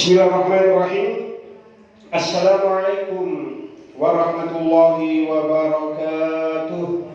Bismillahirrahmanirrahim. Assalamualaikum warahmatullahi wabarakatuh.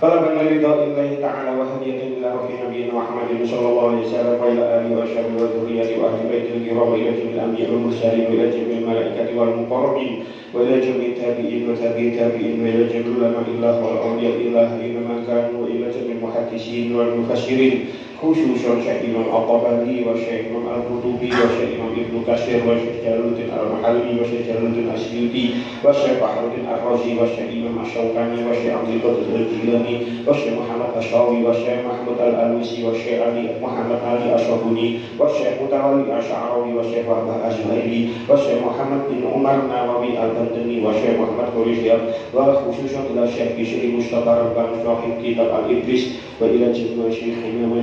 Talaban lillahi ta'ala wa hadiyatan ila ruhi nabiyina Muhammadin sallallahu alaihi wasallam wa ila alihi wa sahbihi wa dzurriyyati wa ahli baitil kiram ila jamil anbiya wal mursalin wa ila jamil malaikati wal muqarrabin wa ila jamil tabi'in wa tabi'in wa ila jamil ulama illah wal awliya illah inna kanu wa ila jamil muhaddisin wal mufassirin khususan Syekh Imam Al-Tabari wa Syekh Imam Al-Qutubi wa Syekh Imam Ibnu Katsir wa Syekh Jalaluddin Al-Mahalli wa Syekh Jalaluddin Asyuti wa Syekh Bahruddin Ar-Razi wa Syekh Imam Asy-Syaukani wa Syekh Abdul Qadir Al-Jilani wa Syekh Muhammad Asy-Syawi wa Syekh Mahmud Al-Alusi wa Syekh Ali Muhammad Ali Asy-Syabuni wa Syekh Mutawalli Asy-Sya'rawi wa Syekh Wahbah Az-Zuhaili wa Syekh Muhammad bin Umar Nawawi Al-Bandani wa Syekh Muhammad Quraisyah wa khususan ila Syekh Bisri Mustafa Rabban Syahid Kitab Al-Ibris wa ila jami'i syekhina wa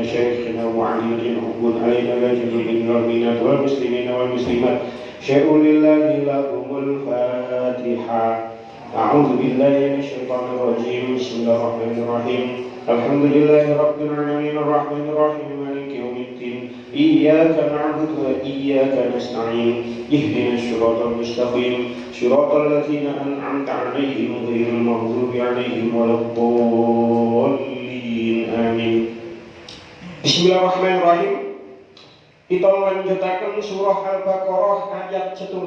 syekhina wa aliyin hubun alaina la jami'in al-minat wal muslimin wal muslimat syai'un lillahi lahumul Fatihah. A'udzu billahi minasyaitonir rajim. Bismillahirrahmanirrahim. Alhamdulillahi rabbil alamin arrahmanir rahim maliki yaumiddin. Iyyaka na'budu wa iyyaka nasta'in. Ihdinas siratal mustaqim. Siratal ladzina an'amta 'alaihim ghairil maghdubi 'alaihim waladdallin. Amin. Bismillahirrahmanirrahim. Kita lanjutaken surah Al-Baqarah ayat 180.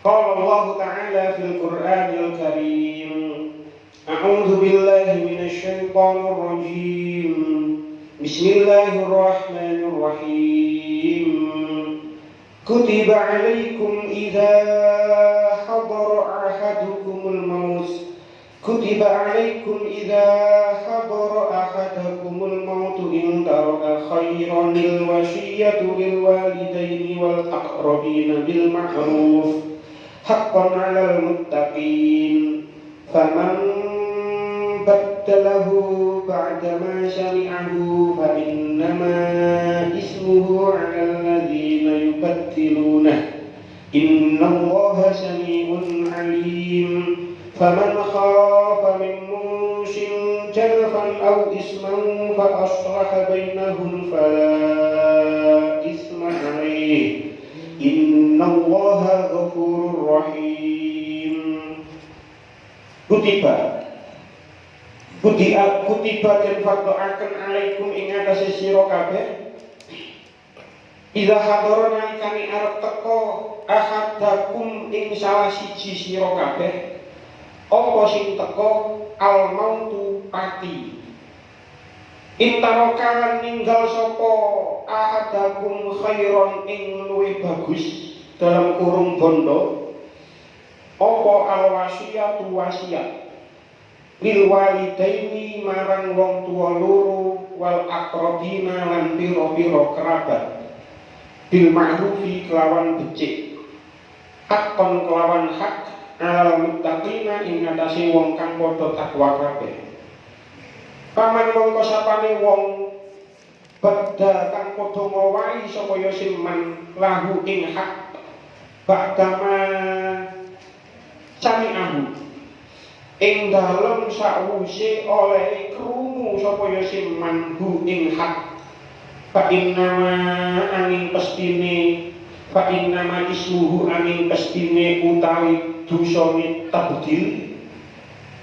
Qala Allah Ta'ala fil Qur'anil Karim. A'udzu billahi minasy syaithanir rajim. Bismillahirrahmanirrahim. Kutiba 'alaikum idza hadara ahadukumul maut. Kutiba 'alaikum idza hadara ahadakumul maut in taraka khairan lil wasiyatu lil walidaini wal aqrabina bil ma'ruf haqqan 'alal muttaqin faman baddalahu ba'da ma sami'ahu fa innama ismuhu 'alal ladzina yubaddilunah innallaha sami'un 'alim. Faman khafa min musin janafan aw isman fa aslaha bainahum fala isma 'alaihi innallaha ghafurur rahim. Kutiba den fardoaken alaikum ing atase sira kabeh idza hadara nalikane arep teka ahadakum ing salah siji sira kabeh apa sing teko al mautu pati intarokalan ninggal sapa ahadakum khairon ing luwih bagus dalam kurung bondo apa al wasiyatu wasiat lil walidaini marang wong tuwa loro wal aqrabina lan pira-pira kerabat bil ma'rufi kelawan becik hakon kelawan hak alal muttaqina ing atase wong kang padha takwa kabeh. Paman mongko sapane wong badha kang padha ngowahi sapa ya siman lahu ing hak ba'dama sami'ahu ing dalem sakwise oleh krungu sapa ya siman hu ing hak fa innama angin pestine fa innama ismuhu angin pestine utawi dusane tabdil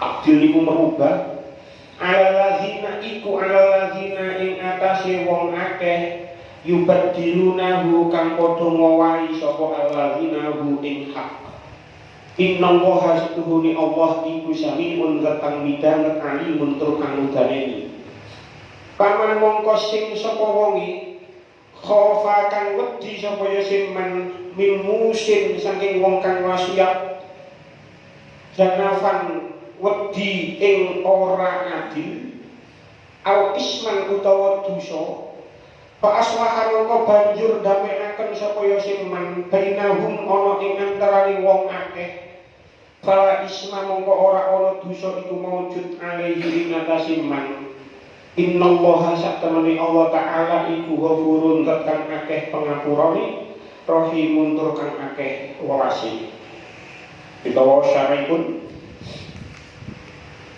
abdil niku merubah alallazina iku alallazina ing atase wong akeh yubaddilunahu kang padha ngowahi sapa allazina hu ing hak innallaha satuhuni Allah iku samiun kang midanget alimun tur kang udaneni paman mongko sing sapa wonge khofa kang wedi sapa ya siman min musin saking wong kang wasiat janafan wedi ing ora adil au isman utawa dosa fa aslahan mongko banjur damekaken sapa ya siman bainahum ana ing antaraning wong akeh fala isma mongko ora ana dosa iku maujud alaihi ing atase man innallaha satamani Allah taala iku ghafurun kang akeh pangapurane rahimun tur kang akeh welase. Utawa syaripun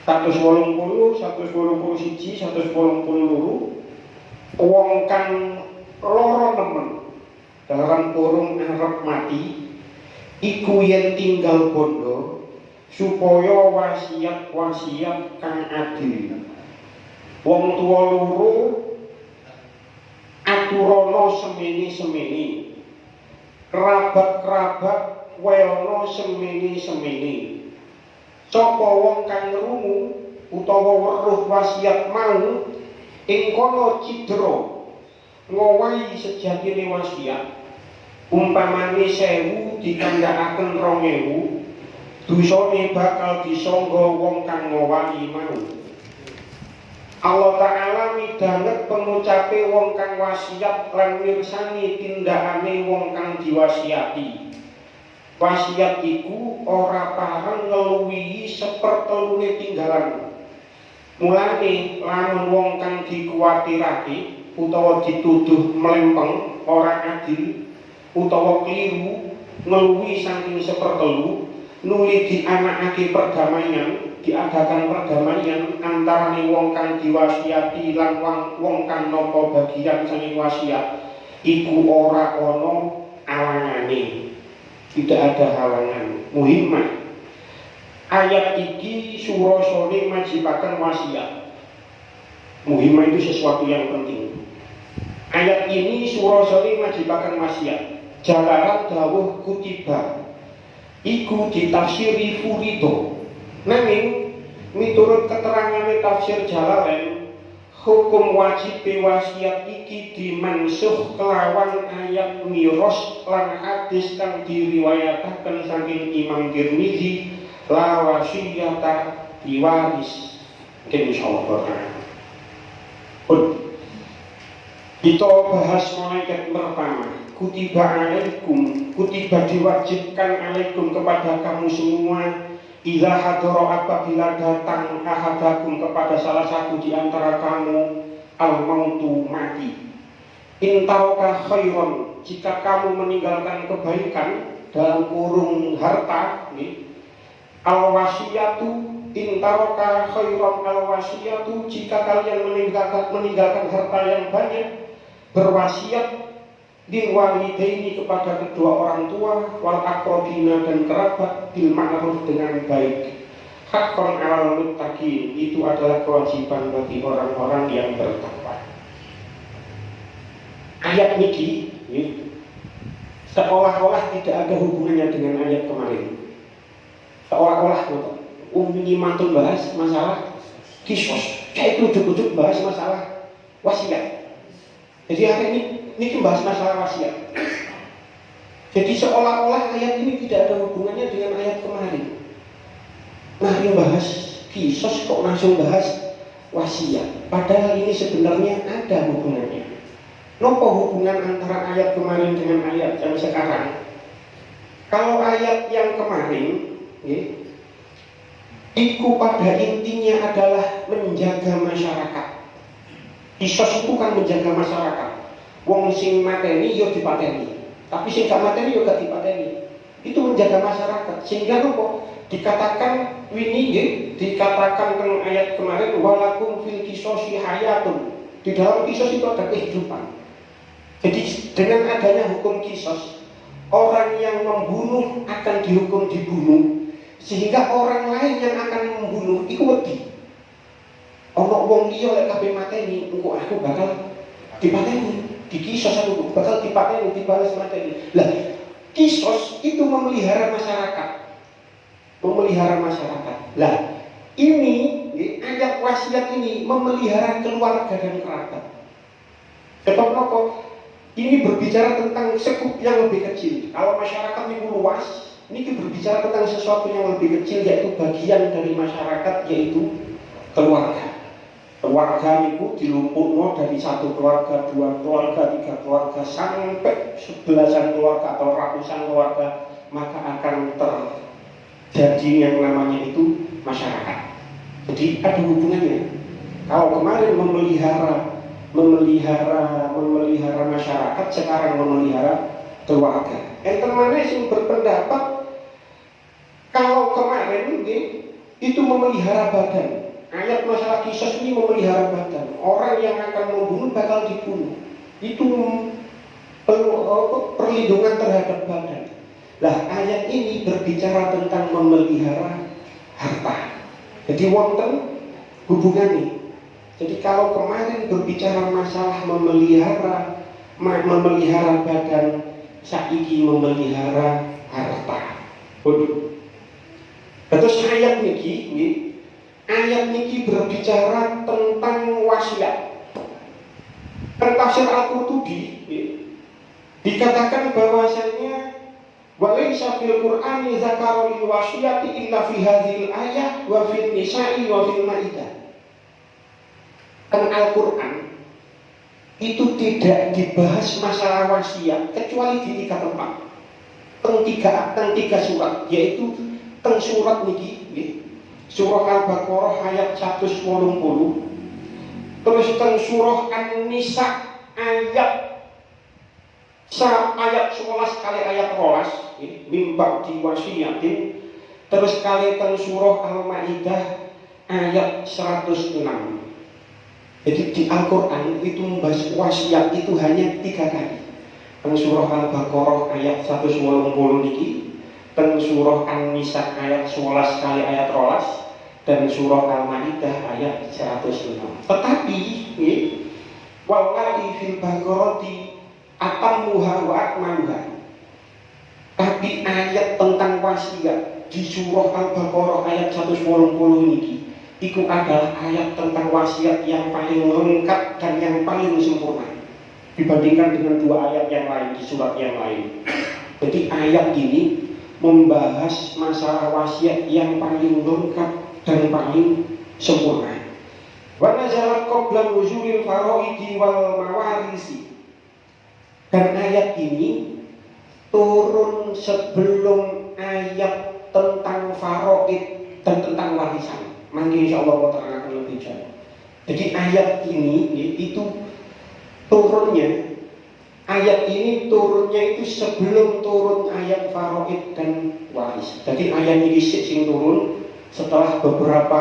180, 181, 182 wong kang loro nemen dalam kurung arep mati iku yen tinggal bondo supaya wasiat kang adil. Wong tua loro aturana semeni-semeni, kerabat-kerabat weana semeni-semeni. Sapa wong kang ngrungu utawa weruh wasiat mau ing kono cidra ngowahi sejatine wasiat, umpamane 1000 dikandhakaken 2000, dosane bakal disangga wong kang ngowahi mau. Allah Ta'ala midhanget pengucape wong kang wasiat lan mirsani tindakane wong kang diwasiati. Wasiat iku ora pareng ngeluwihi 1/3 tinggalan. Mulane lamun wong kang dikuwatirake utawa dituduh mlempeng ora adil utawa kliru ngeluwihi saking 1/3, nuli dianakake perdamaian, diadakan perdamaian antarane wong kang diwasiati lan wong kang nampa bagian saking wasiat, iku ora ana alangane. Tidak ada halangan. Muhimmah ayat iki surasane majibaken wasiat. Muhimmah itu sesuatu yang penting. Ayat ini surasane majibaken wasiat. Jalaran dawuh kutiba iku ditafsiri furido. Nanging miturut keterangane tafsir Jalalain, hukum wajib wasiat iki dimansuh kelawan ayat miros lan hadis kang diriwayataken saking Imam Tirmizi, la wasiyata diwaris. Insyaallah. Kita bahas malaikat pertama. Kutiba alaikum, kutiba diwajibkan alaikum kepada kamu semua. Idza hadara apabila datang ahadakum kepada salah satu di antara kamu al-mautu mati. In taraka khairan, jika kamu meninggalkan kebaikan dalam kurung harta, al-wasiyatu in taraka khairan al-wasiyatu, jika kalian meninggalkan harta yang banyak, berwasiat lil walidaini kepada kedua orang tua, wal aqrabina dan kerabat, bil ma'ruf dengan baik. Haqqan 'alal muttaqin, itu adalah kewajiban bagi orang-orang yang bertakwa. Ayat niki seolah-olah tidak ada hubungannya dengan ayat kemarin. Seolah-olah ini mantun bahas masalah kisos, kayak ujuk-ujuk bahas masalah wasiat. Jadi hari ini membahas masalah wasiat. Jadi seolah-olah ayat ini tidak ada hubungannya dengan ayat kemarin. Nah, ini bahas kisos kok langsung bahas wasiat. Padahal ini sebenarnya ada hubungannya. Nopo hubungan antara ayat kemarin dengan ayat yang sekarang? Kalau ayat yang kemarin, itu pada intinya adalah menjaga masyarakat. Kisos itu kan menjaga masyarakat. Wong sing mateni yo dipateni, tapi sing gak mateni yo gak dipateni. Itu menjaga masyarakat. Sehingga nopo dikatakan dikatakan dalam ayat kemarin walakum fil kisosi hayatun. Di dalam kisos itu ada kehidupan. Jadi dengan adanya hukum kisos, orang yang membunuh akan dihukum dibunuh, sehingga orang lain yang akan membunuh itu wedi. Ono wong liya lek kabeh mateni, engko aku bakal dipateni. Di kisos aku bakal dipateni, dibalas mateni. Lah, kisos itu memelihara masyarakat. Memelihara masyarakat. Lah, ini ayat wasiat ini memelihara keluarga dan kerabat. Sebab apa? Ini berbicara tentang sekup yang lebih kecil. Kalau masyarakat ini luas, ini berbicara tentang sesuatu yang lebih kecil, yaitu bagian dari masyarakat, yaitu keluarga. Keluarga itu dilumpukno dari satu keluarga, dua keluarga, tiga keluarga, sampai sebelasan keluarga atau ratusan keluarga, maka akan terjadi yang namanya itu masyarakat. Jadi ada hubungannya. Kalau kemarin memelihara masyarakat, sekarang memelihara keluarga. Enten maneh sing berpendapat kalau kemarin itu memelihara badan. Ayat masalah kisos ini memelihara badan. Orang yang akan membunuh bakal dibunuh. Itu perlindungan terhadap badan. Lah ayat ini berbicara tentang memelihara harta. Jadi wonten hubungannya. Jadi kalau kemarin berbicara masalah memelihara badan, saiki memelihara harta. Terus ayat niki berbicara tentang wasiat. Tafsir Al-Qurtubi dikatakan bahwasanya walaysa fil Qur'ani zakarul wasiyati illa fi hadhil ayat wa fil nisa'i wa fil maidah. Dan Al-Quran itu tidak dibahas masalah wasiat kecuali di 3 tempat. Teng 3 surat, yaitu teng surat niki surah Al-Baqarah ayat 180, terus teng surah An-Nisa ayat 11 kali ayat 12 mimba diwasiatin, terus kali teng surah Al-Maidah ayat 106. Jadi di Al-Quran itu membahas wasiat itu hanya 3 kali. Teng surah Al-Baqarah ayat 180 niki, teng surah An-Nisa ayat 11 kali ayat 12, dan surah Al-Maidah ayat 106. Tetapi wallahi fil baqarati atammuha wa akmaluha. Tapi ayat tentang wasiat di surah Al-Baqarah ayat 180 niki itu adalah ayat tentang wasiat yang paling lengkap dan yang paling sempurna dibandingkan dengan 2 ayat yang lain di surat yang lain. Jadi ayat ini membahas masalah wasiat yang paling lengkap dan paling sempurna. Wa nazalat qabla nuzulil faraidi wal mawarisi. Dan ayat ini turun sebelum ayat tentang faraid dan tentang warisan. Mungkin insya Allah akan lebih jauh. Jadi ayat ini itu turunnya, ayat ini turunnya itu sebelum turun ayat faraid dan waris. Jadi ayat ini sing turun setelah beberapa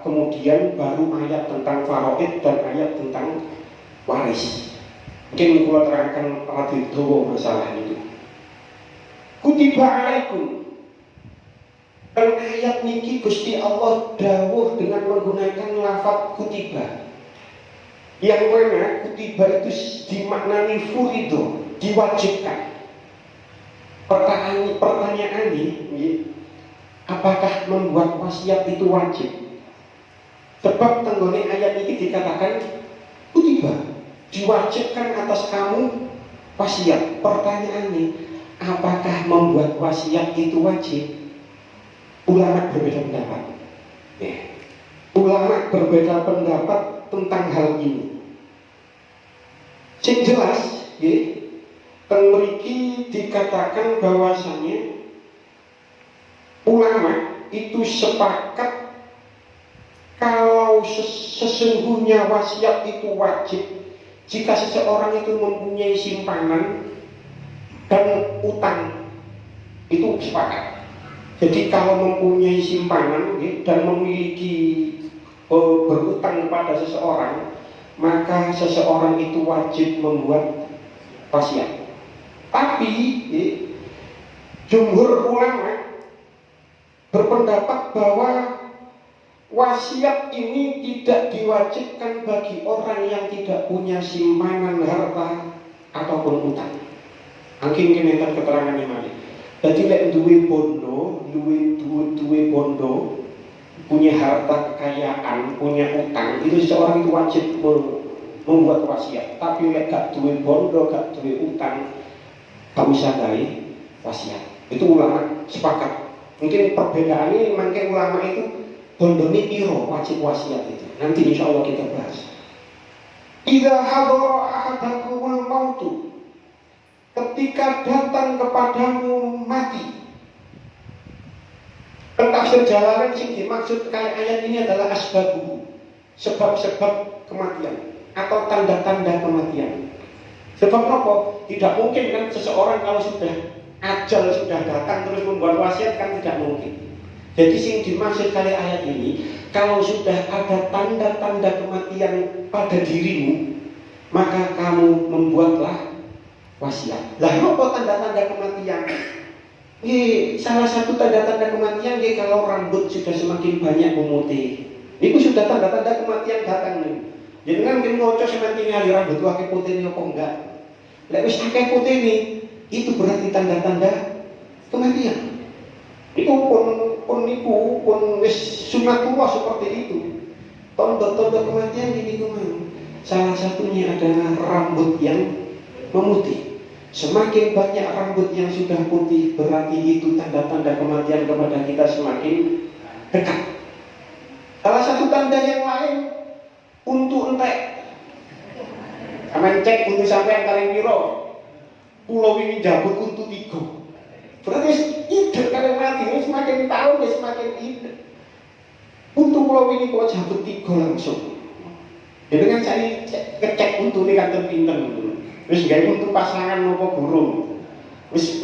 kemudian baru ayat tentang faraid dan ayat tentang waris. Mungkin kalau terangkan lebih dulu masalah itu. Kutiba alaikum. Dan ayat niki Gusti Allah dawuh dengan menggunakan lafaz kutiba. Yang mana kutiba itu dimaknani furido, diwajibkan. Pertanyaan ini, apakah membuat wasiat itu wajib? Sebab tenggone ayat ini dikatakan kutiba, diwajibkan atas kamu wasiat. Pertanyaannya, apakah membuat wasiat itu wajib? Ulama berbeda pendapat. Ulama berbeda pendapat tentang hal ini. Yang jelas, mriki dikatakan bahwasanya ulama itu sepakat kalau sesungguhnya wasiat itu wajib jika seseorang itu mempunyai simpanan dan utang, itu sepakat. Jadi kalau mempunyai simpanan dan memiliki berutang kepada seseorang, maka seseorang itu wajib membuat wasiat. Tapi jumhur ulama berpendapat bahwa wasiat ini tidak diwajibkan bagi orang yang tidak punya simpanan harta ataupun utang. Angking kene keterangan mari. Jadi lek duwe bondo, duwe bondo, punya harta kekayaan, punya utang, itu seorang itu wajib membuat wasiat. Tapi lek gak duwe bondo, gak duwe utang, gak usah gawe wasiat. Itu ulama sepakat. Mungkin perbedaannya mungkin ulama itu bondone piro wajib wasiat itu. Nanti insya Allah kita bahas. Idza hadara ahadakumul mautu, ketika datang kepadamu mati. Tafsir Jalalain yang dimaksud kali ayat ini adalah asbabu, sebab-sebab kematian atau tanda-tanda kematian. Sebab apa? Tidak mungkin kan seseorang kalau sudah ajal sudah datang terus membuat wasiat, kan tidak mungkin. Jadi sing dimaksud kali ayat ini, kalau sudah ada tanda-tanda kematian pada dirimu, maka kamu membuatlah wasiat. Lah apa tanda-tanda kematian? Salah satu tanda-tanda kematian kalau rambut sudah semakin banyak memutih. Itu sudah tanda-tanda kematian datang nih. Jadi kan kita ngocok semakin ngali rambut wakil putih ini apa enggak? Lek wis akeh putih ini, itu berarti tanda-tanda kematian. Itu pun wis sunatullah seperti itu. Tanda-tanda kematian ini kemana? Salah satunya adalah rambut yang memutih. Semakin banyak rambut yang sudah putih, berarti itu tanda-tanda kematian kepada kita semakin dekat. Salah satu tanda yang lain, untuk entek. Aman cek untuk sampai yang kalian piro. Pulau ini jabut untuk 3. Berarti hidup kalian mati, semakin tahun semakin hidup. Untuk pulau ini kok jabut 3 langsung. Jadi kan saya ngecek untuk ini kantor pinter. Wis gawe untuk pasangan nopo burung. Wis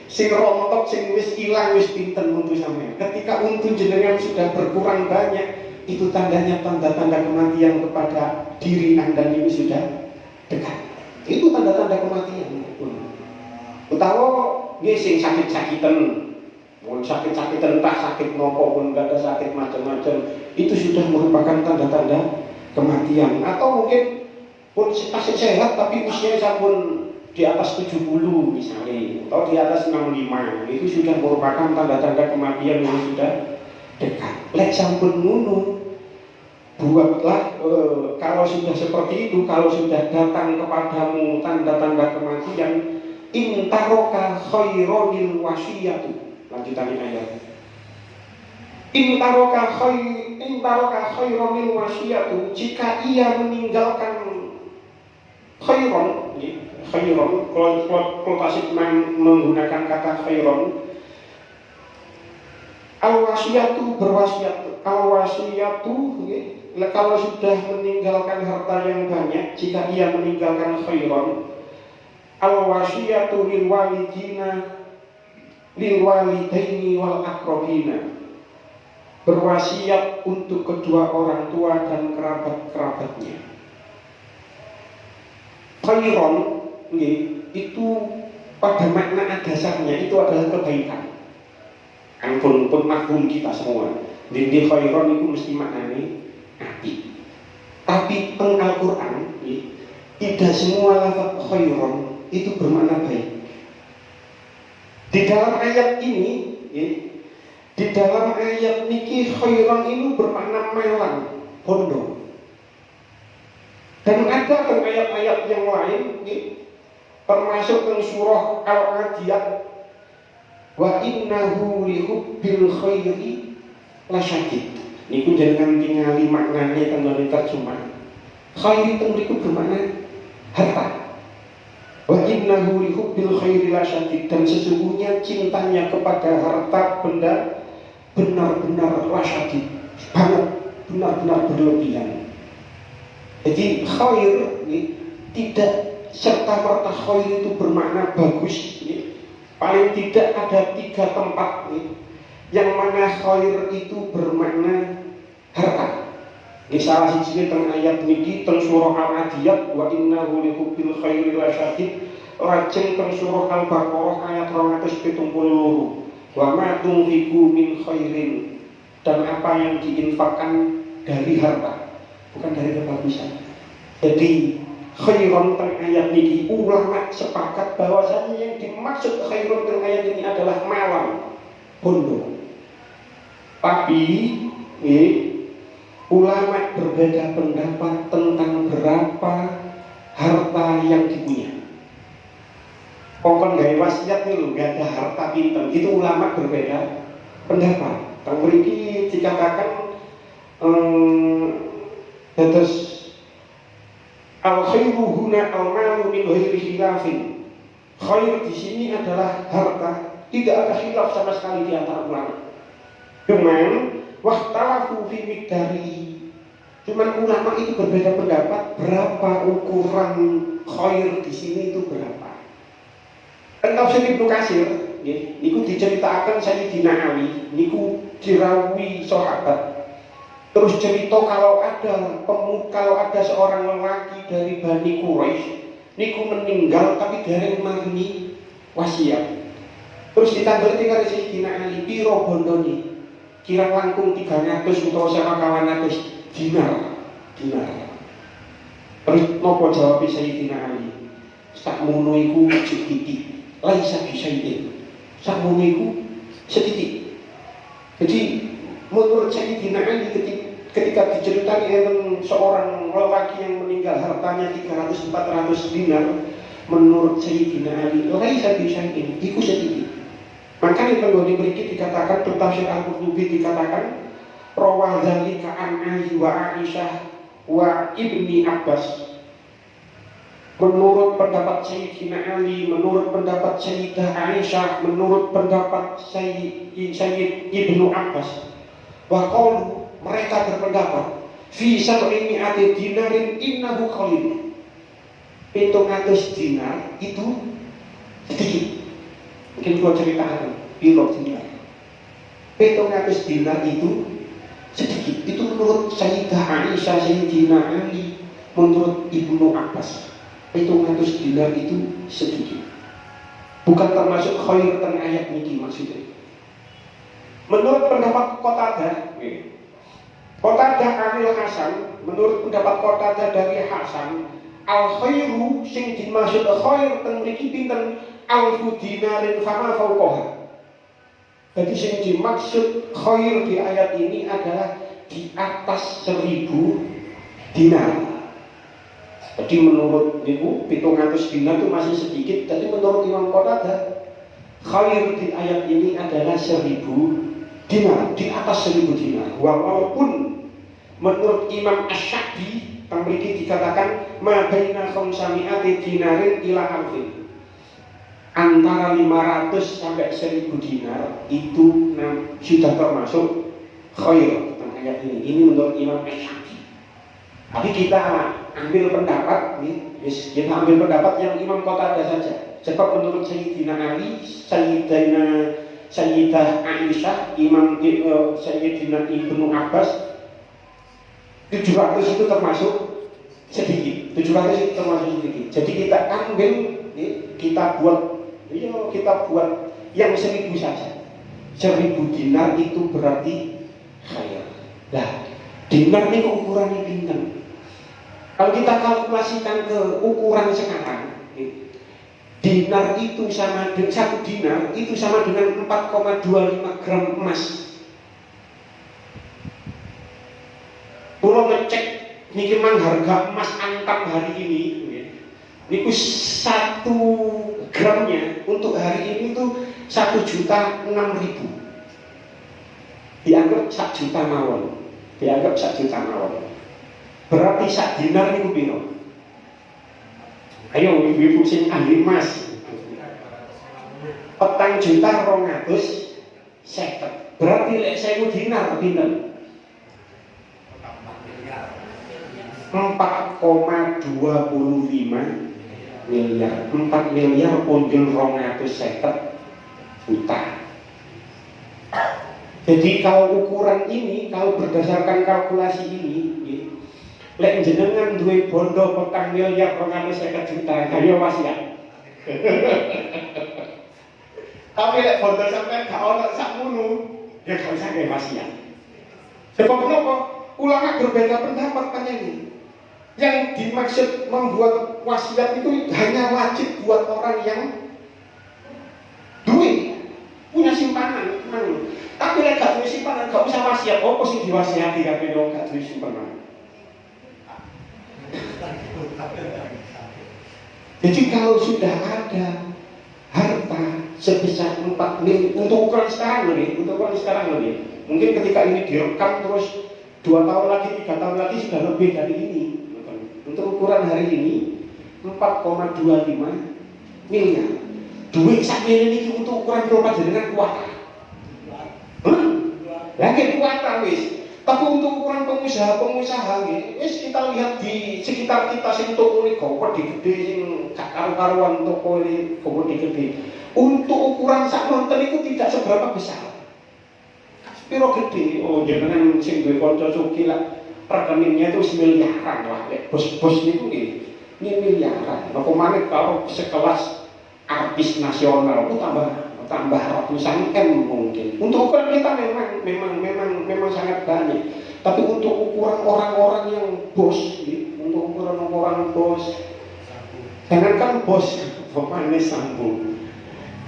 sing rontok sing wis ilang wis pinten untuk sampean. Ketika untuk jenengan sudah berkurang banyak, itu tandanya tanda-tanda kematian kepada diri Anda ini sudah dekat. Itu tanda-tanda kematian. Utawa nggih sing sakit-sakitan, mun sakit-sakitan entah sakit nopo pun enggak ada sakit macam-macam, itu sudah merupakan tanda-tanda kematian. Atau mungkin pun masih sehat tapi usia sampun di atas 70 misalnya, atau di atas 65, itu sudah merupakan tanda-tanda kematian yang sudah dekat. Lek sampun ngono, buatlah kalau sudah seperti itu, kalau sudah datang kepadamu tanda-tanda kematian, intaroka khaironil wasiyatu. Lanjutannya ayat. Intaroka khaironil wasiyatu, jika ia meninggalkan khairon, kalau tasik menggunakan kata khairon, al-wasiyatu berwasiat, al-wasiyatu kalau sudah meninggalkan harta yang banyak, jika ia meninggalkan khairon, al-wasiyatu lil walidaini wal akrobina, berwasiat untuk kedua orang tua dan kerabat-kerabatnya. Khairon itu pada makna dasarnya itu adalah kebaikan. Ampun maklum kita semua. Di khairon itu mesti maknanya api. Tapi teng Al-Quran tidak semua lafaz khairon itu bermakna baik. Di dalam ayat ini, di dalam ayat niki khairon itu bermakna melang, bondo. Dan ada ayat-ayat yang lain, termasuk dalam surah Al-Adiyat, wa innahu lihubbil khairi lasyadid. Niku jangan tingali maknanya tentang terjemah. Khairi itu bermakna harta. Wa innahu lihubbil khairi lasyadid, dan sesungguhnya cintanya kepada harta benda benar-benar lasyadid, banget, benar-benar berlebihan. Jadi khair tidak serta-merta khair itu bermakna bagus. Paling tidak ada 3 tempat yang mana khair itu bermakna harta. Ini salah siji teng ayat niki teng surah Al-Adiyat, wa innahu lihubbil khairi lasyadid. Lajeng teng surah Al-Baqarah ayat 272, wa ma tunfiqu min khairin, dan apa yang diinfakkan dari harta, bukan dari kebagusan. Jadi khairon teng ayat ini ulama sepakat bahwasanya yang dimaksud khairon teng ayat ini adalah malam, bondo. Tapi ulama berbeda pendapat tentang berapa harta yang dipunya. Pokoknya gawe wasiat nih lho, gak ada harta pinten. Itu ulama berbeda pendapat. Teng mriki dikatakan terus al-khairu huna al-malu min ghairi khilafin. Khair di sini adalah harta, tidak ada khilaf sama sekali di antara ulama. Cuman wahtalafu fi miqdari. Cuman ulama itu berbeda pendapat berapa ukuran khair di sini itu berapa. Tafsir Ibnu Katsir niku diceritakan Sayyidina Ali niku dirawi sahabat. Terus cerita kalau ada seorang lelaki dari Bani Quraisy niku meninggal tapi dereng maringi wasiat. Terus ditandurti karo Sayyidina Ali piro bondone? Kira langkung 300 utawa 1.200 dinar. Terus nopo jawab Sayyidina Ali? Sakmono iku sedikit. Laisa bisaidin. Sakmono iku sedikit. Jadi menurut Sayyidina Ali ketika diceritakan tentang seorang lelaki yang meninggal hartanya 300-400 dinar, menurut Sayyidina Ali laisa bisaidin, iku sedikit. Makanya kalau diberi dikatakan tafsir Al-Qurtubi dikatakan rawah dzalika an Ali wa Aisyah wa Ibni Abbas. Menurut pendapat Sayyidina Ali, menurut pendapat Sayyidah Aisyah, menurut pendapat Sayyid Ibnu Abbas, bahwa mereka berpendapat fi sab'i mi'ati dinarin innahu qalil. 700 dinar itu sedikit. Mungkin gua ceritakan piro dinar. 700 dinar itu sedikit. Itu menurut Sayyidah Aisyah, Sayyidina Ali, menurut Ibnu Abbas. 700 dinar itu sedikit. Bukan termasuk khair dan ayat niki maksudnya. Menurut pendapat Qatadah Anil Hasan, menurut pendapat Qatadah dari Hasan, al khairu sing dimaksud khair teng mriki pinten? Alfu dinarin fama fauqaha. Jadi sing dimaksud khair di ayat ini adalah di atas 1000 dinar. Jadi menurut niku 700 dinar itu masih sedikit. Jadi menurut Imam Qatadah khair di ayat ini adalah 1000 dinar, di atas 1000 dinar. Walaupun menurut Imam Asy-Sya'bi memiliki dikatakan ma baina khamsami'ati dinarin ila alfin. Antara 500 sampai 1000 dinar itu sudah termasuk khair tentang ayat ini. Ini menurut Imam Asy-Sya'bi. Tapi kita ambil pendapat kita ambil pendapat yang Imam Qatadah saja. Sebab menurut Sayyidina Ali, Sayyidah Aisyah, Sayyidina Ibnu Abbas, 700 itu termasuk sedikit. 700 itu termasuk sedikit. Jadi kita ambil, kita buat yang 1000 saja. 1000 dinar itu berarti khair. Nah, dinar ini ukurannya pinten. Kalau kita kalkulasikan ke ukuran sekarang, dinar itu sama dengan 1 dinar itu sama dengan 4,25 gram emas. Kalau ngecek niki mang harga emas antam hari ini, niku 1 gramnya untuk hari ini tuh 1.006.000. Dianggap 1 juta mawon. Dianggap 1 juta mawon. Berarti 1 dinar niku piro? Ayo ibu-ibu sing ahli emas. 4.250.000. Berarti lek 1000 dinar pinten? 4,25 miliar. 4 miliar punjul 250 juta. Jadi kalau ukuran ini, kalau berdasarkan kalkulasi ini, lek jenengan duwe bondo 4 miliar 250 juta, kaya masih ya. Tapi lek bondo sampai gak ono sakmono, ya gak usah kaya masih ya. Sebab kenapa? Ulama berbeda pendapat tanya ini. Yang dimaksud membuat wasiat itu hanya wajib buat orang yang duit, punya simpanan. Tapi lek gak duwe simpanan, gak usah wasiat. Apa sing diwasiati kabeh wong gak duwe simpanan? Jadi kalau sudah ada harta sebesar 4 miliar untuk ukuran sekarang lebih, mungkin ketika ini direkam terus 2 tahun lagi, 3 tahun lagi sudah lebih dari ini. Untuk ukuran hari ini 4,25 miliar. Duit sak miliar ini untuk ukuran berapa jenengan kuat? Lagi kuat wis. Tapi untuk ukuran pengusaha wis kita lihat di sekitar kita sing toko ini gede sing gak karu-karuan toko ini gede. Untuk ukuran sak nonton itu tidak seberapa besar. piro gede, oh jenengan sing duwe kanca sugih lah rekeningnya itu miliaran lah, bos-bos itu ini miliaran. Apa maneh kalau sekelas artis nasional itu tambah ratusan M mungkin. Untuk ukuran kita memang sangat banyak. Tapi untuk ukuran orang-orang yang bos, untuk ukuran orang bos, jangankan bos, pemain sambung.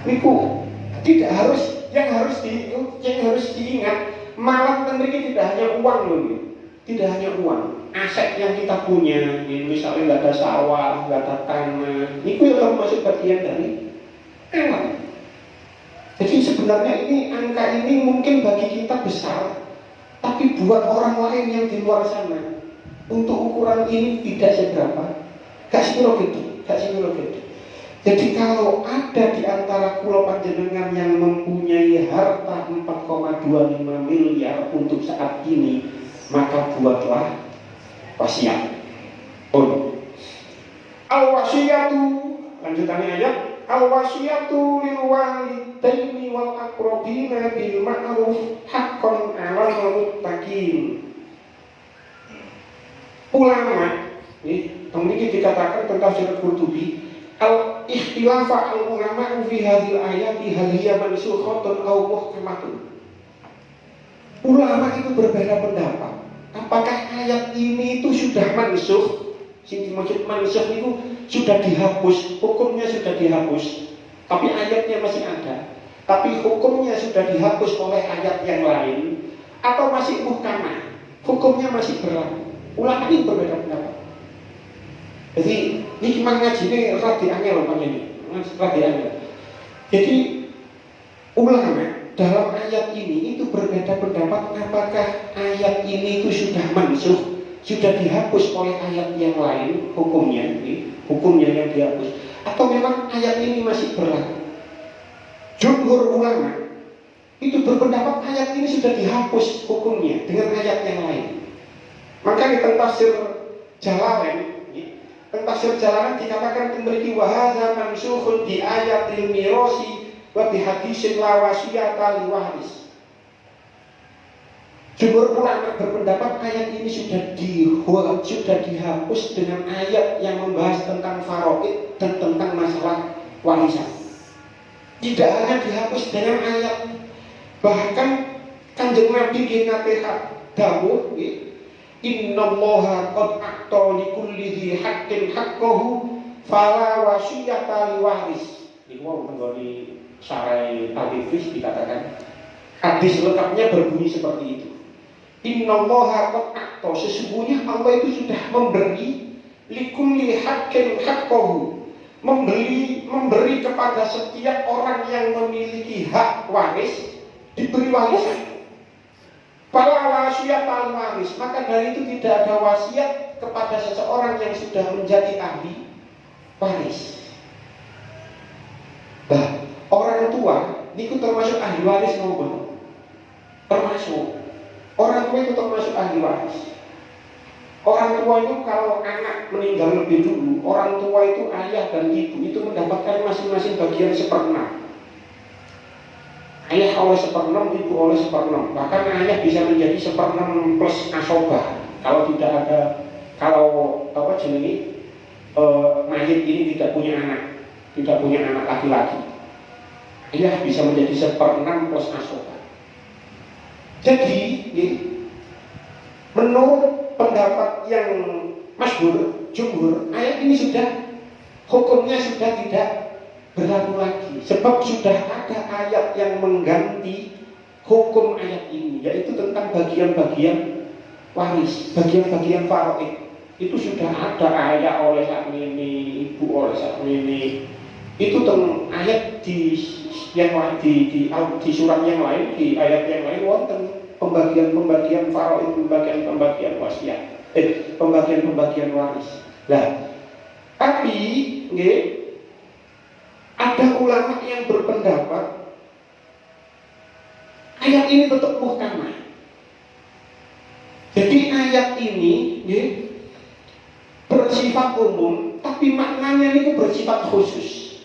Niku tidak harus yang harus diingat. Malah tentunya tidak hanya uang loh, tidak hanya uang. Aset yang kita punya, misalnya nggak ada sawah, nggak ada tanah, itu yang termasuk bagian dari enak. Jadi sebenarnya ini angka ini mungkin bagi kita besar, tapi buat orang lain yang di luar sana, untuk ukuran ini tidak seberapa, gak sepiro gede. Jadi kalau ada di antara pulau panjenengan yang mempunyai harta 4,25 miliar untuk saat ini, maka buatlah wasiat. Al-wasiyatu, lanjutannya ayat, al-wasiyatu lil walidaini wal aqrabina bil ma'ruf haqqan 'alal muttaqin. Ulama, ini dikatakan tentang Syekh Qurtubi, al-ikhtilafa al-ulama fi hadhil ayati hal hiya mansukhatun aw muhkamatun. Ulama itu berbeda pendapat. Apakah ayat ini itu sudah mansukh? Sing dimaksud mansukh itu sudah dihapus, hukumnya sudah dihapus, tapi ayatnya masih ada. Tapi hukumnya sudah dihapus oleh ayat yang lain, atau masih muhkamah, hukumnya masih berlaku. Ulama ini berbeda pendapat. Jadi ini cuma ngaji ini rada angel rada angel. Jadi ulama dalam ayat ini itu berbeda pendapat apakah ayat ini itu sudah mansukh, sudah dihapus oleh ayat yang lain hukumnya yang dihapus, atau memang ayat ini masih berlaku. Jumhur ulama itu berpendapat ayat ini sudah dihapus hukumnya dengan ayat yang lain. Maka di tafsir Jalalain, tafsir Jalalain dikatakan memiliki wahada mansukhun di ayatil mirasi wa bi hadisin la wasiyata li waris. Jumhur ulama berpendapat ayat ini sudah dihapus dengan ayat yang membahas tentang faraid dan tentang masalah warisan. Tidak hanya dihapus dengan ayat, bahkan Kanjeng Nabi nate dawuh, innallaha qad a'ta likulli dzi haqqin haqqahu fala wasiyata li waris. Niku wonten nggone sarai hadis dikatakan hadis lengkapnya berbunyi seperti itu. Innallaha qad a'ta, sesungguhnya Allah itu sudah memberi likulli haqqin haqqahu, memberi kepada setiap orang yang memiliki hak waris diberi warisan. Fala wasiyata li waris, maka dari itu tidak ada wasiat kepada seseorang yang sudah menjadi ahli waris. Nah, orang tua niku termasuk ahli waris maupun termasuk orang tua itu termasuk ahli waris. Orang tua itu kalau anak meninggal lebih dulu, orang tua itu ayah dan ibu itu mendapatkan masing-masing bagian 1/6. Ayah oleh 1/6, ibu oleh 1/6. Bahkan ayah bisa menjadi 1/6 plus asobah. Kalau tidak ada, mayit ini tidak punya anak laki-laki, ayah bisa menjadi 1/6 plus asobah. Jadi, menurut pendapat yang masyhur, jumhur, ayat ini hukumnya sudah tidak berlaku lagi, sebab sudah ada ayat yang mengganti hukum ayat ini, yaitu tentang bagian-bagian waris, bagian-bagian faraid. Itu sudah ada ayat oleh sak ini, ibu oleh sak ini. Itu tentang ayat di surat yang lain, di ayat yang lain wonten pembagian faraid, pembagian wasiat, pembagian waris. Lah, tapi ada ulama yang berpendapat ayat ini tetap muhkamah. Jadi ayat ini bersifat umum, tapi maknanya ini bersifat khusus.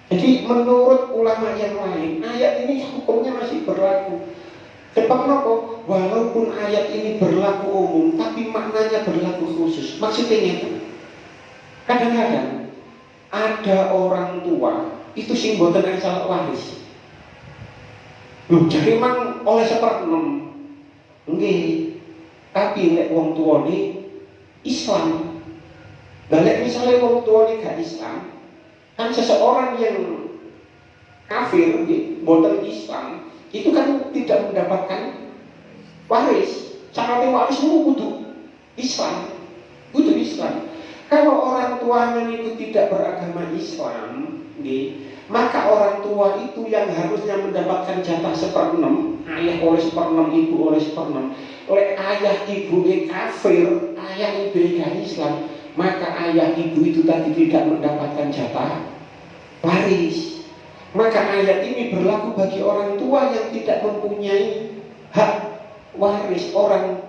Jadi menurut ulama yang lain, ayat ini hukumnya masih berlaku. Sebab apa? Walaupun ayat ini berlaku umum, tapi maknanya berlaku khusus. Maksudnya itu, kadang-kadang ada orang tua itu sing boten angsal waris. Loh, jadi memang oleh seperenem, nggih. Tapi nek wong tuane Islam, dan misalnya wong tuane gak Islam, kan seseorang yang kafir, boten Islam, itu kan tidak mendapatkan waris. Syaratnya waris itu kudu Islam, kudu Islam. Kalau orang tuanya itu tidak beragama Islam, maka orang tua itu yang harusnya mendapatkan jatah seperenem, ayah oleh seperenem, ibu oleh seperenem. Oleh ayah ibu kafir, ayah ibu Islam, maka ayah ibu itu tadi tidak mendapatkan jatah waris. Maka ayat ini berlaku bagi orang tua yang tidak mempunyai hak waris. Orang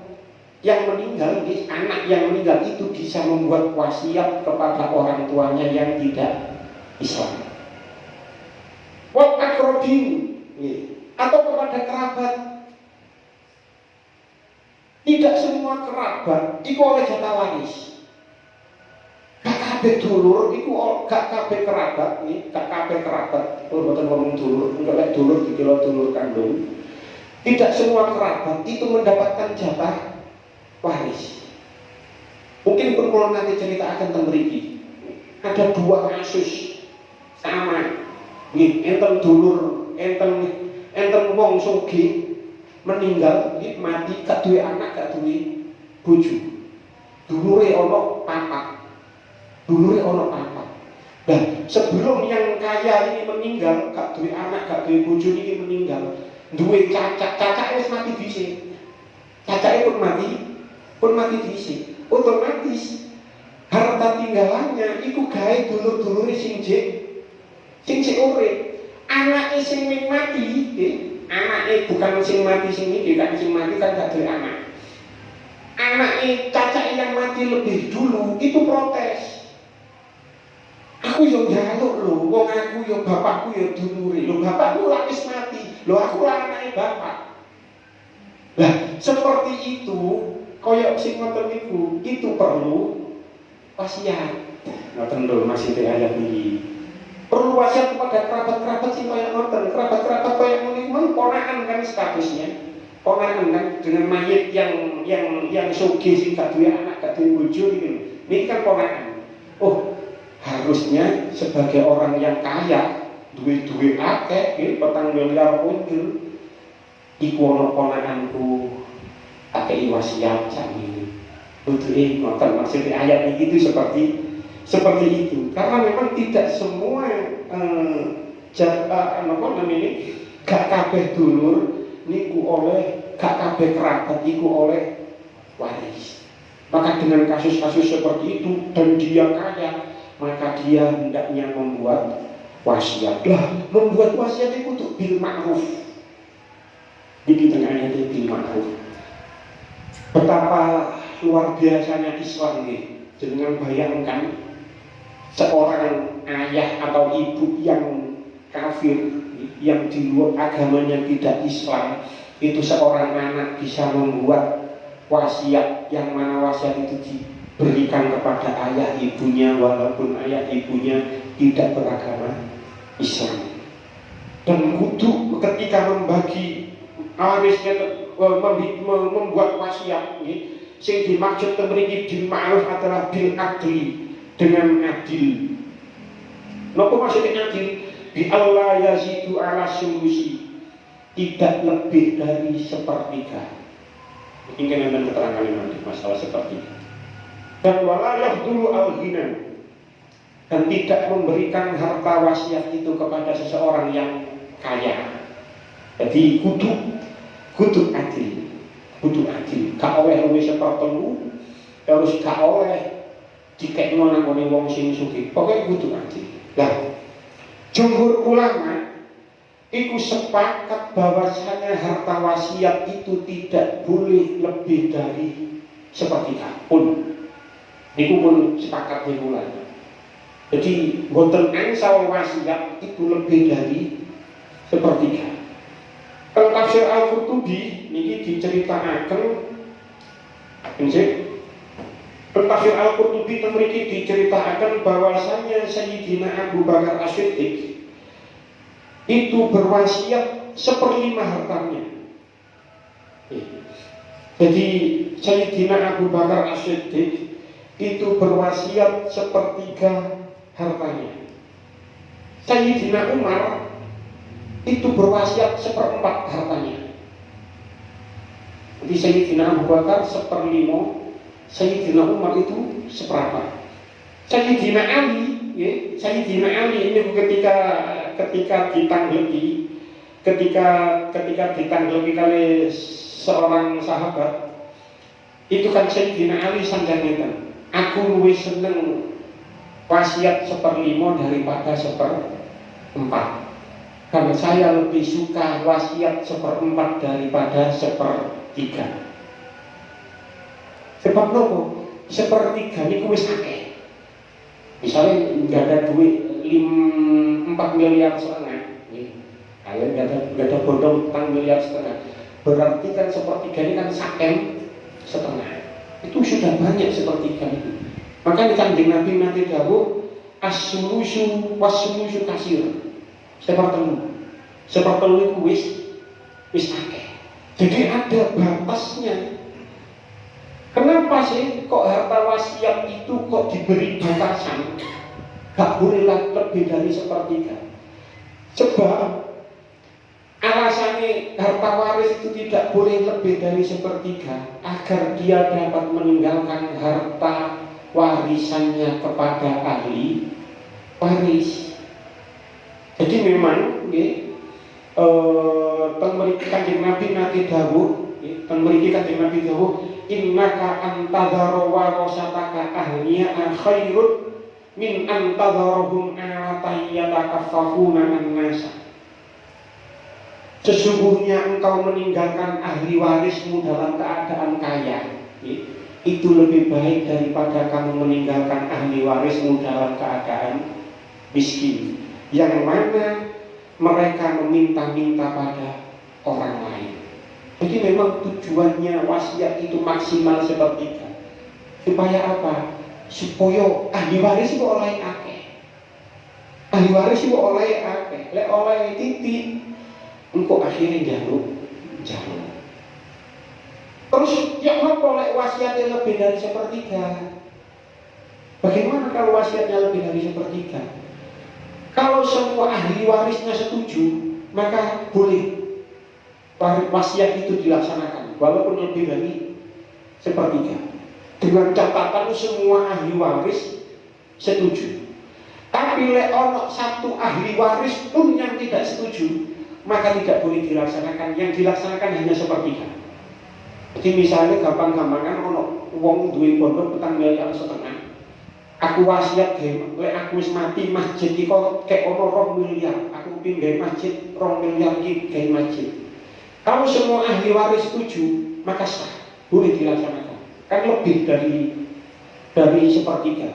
yang meninggal, anak yang meninggal itu bisa membuat wasiat kepada orang tuanya yang tidak Islam. Wal akrobin, atau kepada kerabat. Tidak semua kerabat itu oleh jatah waris. Gak kabeh dulur iku gak kabeh kerabat, gak kabeh kerabat. Mboten ngomong dulur, enggak lek dulur dikira dulur kandung. Tidak semua kerabat itu mendapatkan jatah waris. Mungkin pun kalau nanti cerita akan tembriki. Ada dua kasus sama. Enten dulur, enten wong sugih meninggal, mati, gak duwe anak, gak duwe bojo. Dulure ana papat. Dan sebelum yang kaya ini meninggal, gak duwe anak, gak duwe bojo ini meninggal, duwe cacak wis mati dhisik. Cacake pun mati dhisik. Otomatis harta tinggalannya iku gawe dulur-dulure sing urip. Anake sing mati, anake bukan sing mati sing iki, kan sing mati kan gak duwe anak. Anake cacake yang mati lebih dulu itu protes. Aku yo njaluk lho, wong aku yo bapakku yo dulure. Lho bapakku lak wis mati. Lho aku lak anake bapak. Lah, seperti itu, koyok sing ngoten niku, itu perlu wasiat. Ngoten lho maksud ayat iki. Perlu wasiat kepada kerabat-kerabat sing koyok ngoten. Kerabat-kerabat koyok ngoten ponakan kan statusnya. Ponakan kan dengan mayit yang sugih sing gak duwe anak, gak duwe bojo iki. Niki kan ponakan. Oh, harusnya sebagai orang yang kaya, duwe akeh, petang miliar punjul, iku ana ponakanku akeh wasiat sakniki. Butuhe ngoten maksudnya ayat ini itu seperti itu. Karena memang tidak semua gak kabeh dulur niku oleh, gak kabeh kerabat iku oleh waris. Maka dengan kasus-kasus seperti itu dan dia kaya, maka dia hendaknya membuat wasiat. Lah, membuat wasiat itu untuk bil ma'ruf. Di tengahnya itu bil ma'ruf. Betapa luar biasanya Islam ini. Jangan bayangkan seorang ayah atau ibu yang kafir, yang di luar agamanya tidak Islam, itu seorang anak bisa membuat wasiat, yang mana wasiat itu diberikan kepada ayah ibunya walaupun ayah ibunya tidak beragama Islam. Dan kudu ketika membagi warisnya, membuat wasiat, sing dimaksud mriki bil ma'ruf adalah bil adli, dengan adil. Napa maksudnya adil? Bi Allah yazidu ala sulusi, tidak lebih dari sepertiga. Mungkin kan keterangan nanti masalah sepertiga. Dan walayah dulu al-ghina, dan tidak memberikan harta wasiat itu kepada seseorang yang kaya. Jadi kudu adil, gak oleh luwih sepertelu, terus gak oleh dikekno nang wong sing sugih. Pokoke kudu adil. Lah, jumhur ulama iku sepakat bahwasanya harta wasiat itu tidak boleh lebih dari sepertiga pun. Niku pun sepakat dimulai. Jadi boten angsal wasiat itu lebih dari sepertiga. Kalau Tafsir Al-Qurtubi niki diceritakan nggih. Tafsir Al-Qurtubi mriki diceritakan bahwasanya Sayyidina Abu Bakar As-Siddiq itu berwasiat 1/5 hartanya. Jadi Sayyidina Abu Bakar As-Siddiq itu berwasiat 1/3 hartanya. Sayyidina Umar itu berwasiat 1/4 hartanya. Jadi Sayyidina Abu Bakar 1/5, Sayyidina Umar itu 1/4. Sayyidina Ali, ya, Sayyidina Ali ini ketika ditanggleki, ketika ditanggleki kali seorang sahabat, itu kan Sayyidina Ali sanjangan, aku luwih seneng wasiat 1/5 daripada 1/4. Karena saya lebih suka wasiat 1/4 daripada 1/3. Sebab nopo? 1/3 niku wis akeh. Misalnya nggak ada duit 4,5 miliar, kalian nggak ada bodong 4,5 miliar, berarti kan 1/3 ini kan 1,5. Itu sudah banyak 1/3 itu. Maka Kanjeng Nabi nanti dawuh as-sulusu was-sulusu kasir. Sepertelu itu wis akeh. Jadi ada batasnya. Kenapa sih kok harta wasiat itu kok diberi batasan? Gak boleh lebih dari 1/3. Sebab alasannya harta waris itu tidak boleh lebih dari 1/3 agar dia dapat meninggalkan harta warisannya kepada ahli waris. Jadi memang teng mriki Kanjeng Nabi nate dawuh, teng mriki Kanjeng Nabi dawuh, innaka antadhara warasataka ahliya khairun min antadharahum alatan yatakaffafuna an-nasa. Sesungguhnya engkau meninggalkan ahli warismu dalam keadaan kaya, itu lebih baik daripada kamu meninggalkan ahli warismu dalam keadaan miskin, yang mana mereka meminta-minta pada orang lain. Jadi memang tujuannya wasiat itu maksimal 1/3. Supaya apa? Supaya ahli waris itu oleh akeh. Ahli waris itu oleh akeh. Lek oleh titik, engkau akhirnya jaluk. Terus ya apa lek wasiatnya lebih dari 1/3? Bagaimana kalau wasiatnya lebih dari 1/3? Kalau semua ahli warisnya setuju, maka boleh wasiat itu dilaksanakan walaupun lebih dari 1/3. Dengan catatan semua ahli waris setuju. Tapi lek ono satu ahli waris pun yang tidak setuju, maka tidak boleh dilaksanakan. Yang dilaksanakan hanya 1/3. Jadi misalnya gampang-gampangan ono wong duwe pondok 4,5 miliar, aku wasiat lek aku wis mati masjid iki kok kek ono 2 miliar, aku pengin gawe masjid 2 miliar iki gawe masjid. Kalau semua ahli waris setuju, maka sah, boleh dilaksanakan. Kan lebih dari 1/3.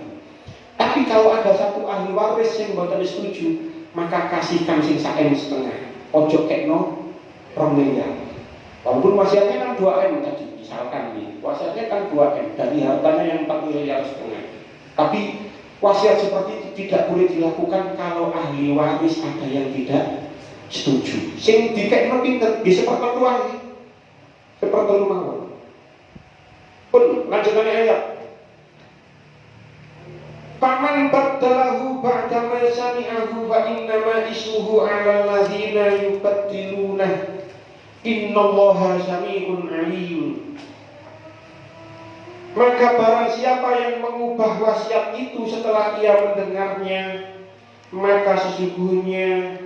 Tapi kalau ada satu ahli waris yang mboten setuju, maka kasihkan sing 1,5. Ojo kekno 2 miliar. Walaupun wasiatnya kan 2M tadi, misalkan nih, wasiatnya kan 2M dari hartanya yang 4,5 miliar. Tapi wasiat seperti itu tidak boleh dilakukan kalau ahli waris ada yang tidak setuju. Sing dikekno pinter di 1/4 wae. 1/4 mawon. Pun lanjutannya ayat. Faman baddalahu ba'da ma sami'ahu fa innama ismuhu 'alal ladzina yubaddiluna. Innallaha sami'un 'alim. Maka barang siapa yang mengubah wasiat itu setelah ia mendengarnya, maka sesungguhnya